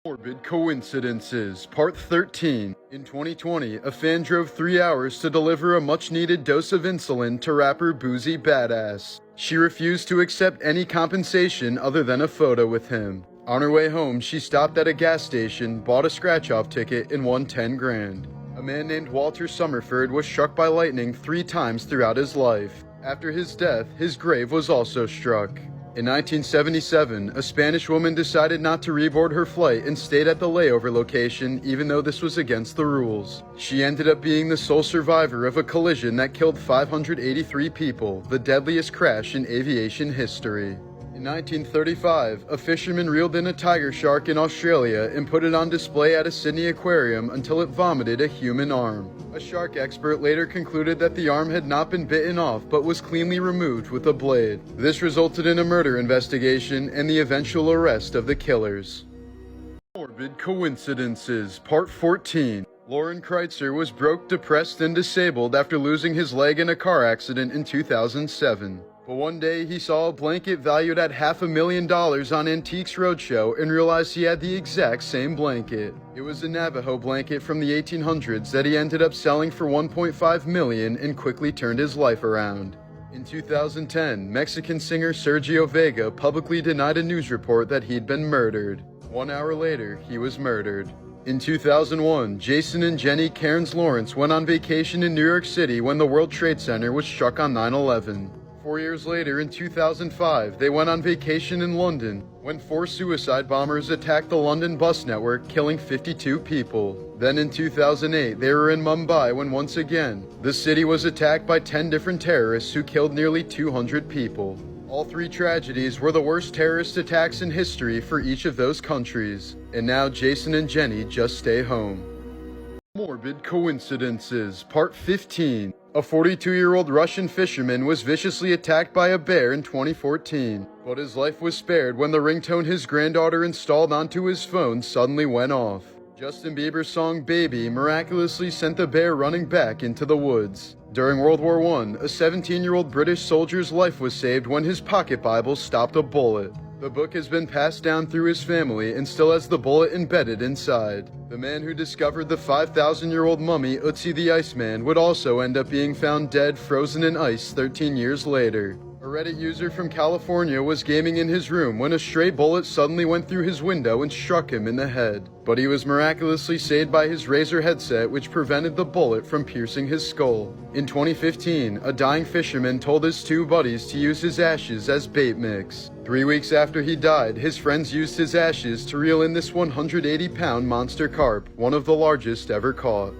Morbid Coincidences, Part 13. In 2020, a fan drove 3 hours to deliver a much-needed dose of insulin to rapper Boozy Badass. She refused to accept any compensation other than a photo with him. On her way home, she stopped at a gas station, bought a scratch-off ticket, and won 10 grand. A man named Walter Summerford was struck by lightning 3 times throughout his life. After his death, his grave was also struck. In 1977, a Spanish woman decided not to reboard her flight and stayed at the layover location even though this was against the rules. She ended up being the sole survivor of a collision that killed 583 people, the deadliest crash in aviation history. In 1935, a fisherman reeled in a tiger shark in Australia and put it on display at a Sydney aquarium until it vomited a human arm. A shark expert later concluded that the arm had not been bitten off but was cleanly removed with a blade. This resulted in a murder investigation and the eventual arrest of the killers. Morbid Coincidences, Part 14. Lauren Kreitzer was broke, depressed, and disabled after losing his leg in a car accident in 2007. But one day he saw a blanket valued at $500,000 on Antiques Roadshow and realized he had the exact same blanket. It was a Navajo blanket from the 1800s that he ended up selling for $1.5 million and quickly turned his life around. In 2010, Mexican singer Sergio Vega publicly denied a news report that he'd been murdered. 1 hour later, he was murdered. In 2001, Jason and Jenny Cairns Lawrence went on vacation in New York City when the World Trade Center was struck on 9/11. 4 years later, in 2005, they went on vacation in London when 4 suicide bombers attacked the London bus network, killing 52 people. Then in 2008, they were in Mumbai when once again, the city was attacked by 10 different terrorists who killed nearly 200 people. All 3 tragedies were the worst terrorist attacks in history for each of those countries. And now Jason and Jenny just stay home. Morbid Coincidences, Part 15. A 42-year-old Russian fisherman was viciously attacked by a bear in 2014, but his life was spared when the ringtone his granddaughter installed onto his phone suddenly went off. Justin Bieber's song Baby miraculously sent the bear running back into the woods. During World War I, a 17-year-old British soldier's life was saved when his pocket Bible stopped a bullet. The book has been passed down through his family and still has the bullet embedded inside. The man who discovered the 5,000-year-old mummy Ötzi the Iceman would also end up being found dead, frozen in ice 13 years later. A Reddit user from California was gaming in his room when a stray bullet suddenly went through his window and struck him in the head. But he was miraculously saved by his Razer headset, which prevented the bullet from piercing his skull. In 2015, a dying fisherman told his 2 buddies to use his ashes as bait mix. 3 weeks after he died, his friends used his ashes to reel in this 180-pound monster carp, one of the largest ever caught.